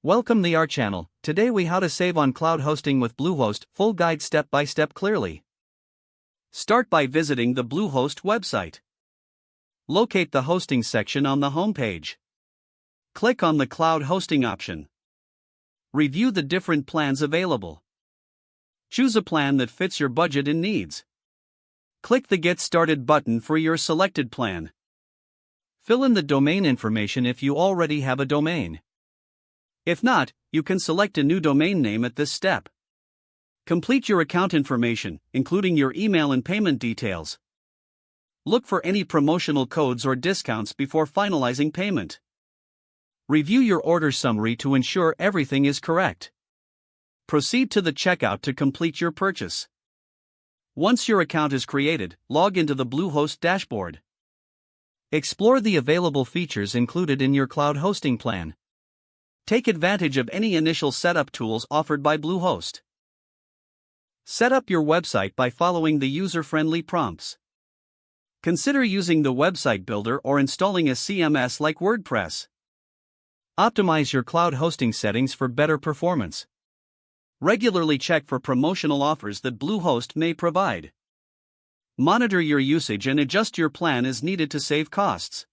Welcome to our channel. Today we how to save on cloud hosting with Bluehost, full guide step by step clearly. Start by visiting the Bluehost website. Locate the hosting section on the home page. Click on the cloud hosting option. Review the different plans available. Choose a plan that fits your budget and needs. Click the Get Started button for your selected plan. Fill in the domain information if you already have a domain. If not, you can select a new domain name at this step. Complete your account information, including your email and payment details. Look for any promotional codes or discounts before finalizing payment. Review your order summary to ensure everything is correct. Proceed to the checkout to complete your purchase. Once your account is created, log into the Bluehost dashboard. Explore the available features included in your cloud hosting plan. Take advantage of any initial setup tools offered by Bluehost. Set up your website by following the user-friendly prompts. Consider using the website builder or installing a CMS like WordPress. Optimize your cloud hosting settings for better performance. Regularly check for promotional offers that Bluehost may provide. Monitor your usage and adjust your plan as needed to save costs.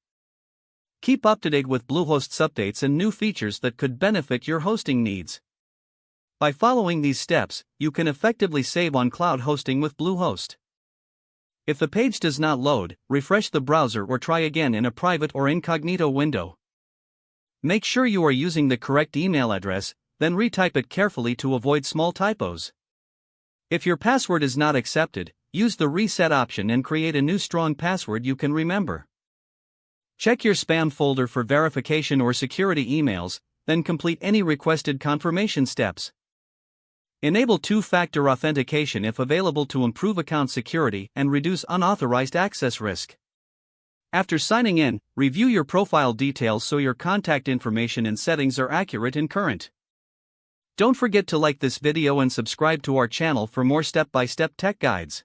Keep up to date with Bluehost's updates and new features that could benefit your hosting needs. By following these steps, you can effectively save on cloud hosting with Bluehost. If the page does not load, refresh the browser or try again in a private or incognito window. Make sure you are using the correct email address, then retype it carefully to avoid small typos. If your password is not accepted, use the reset option and create a new strong password you can remember. Check your spam folder for verification or security emails, then complete any requested confirmation steps. Enable two-factor authentication if available to improve account security and reduce unauthorized access risk. After signing in, review your profile details so your contact information and settings are accurate and current. Don't forget to like this video and subscribe to our channel for more step-by-step tech guides.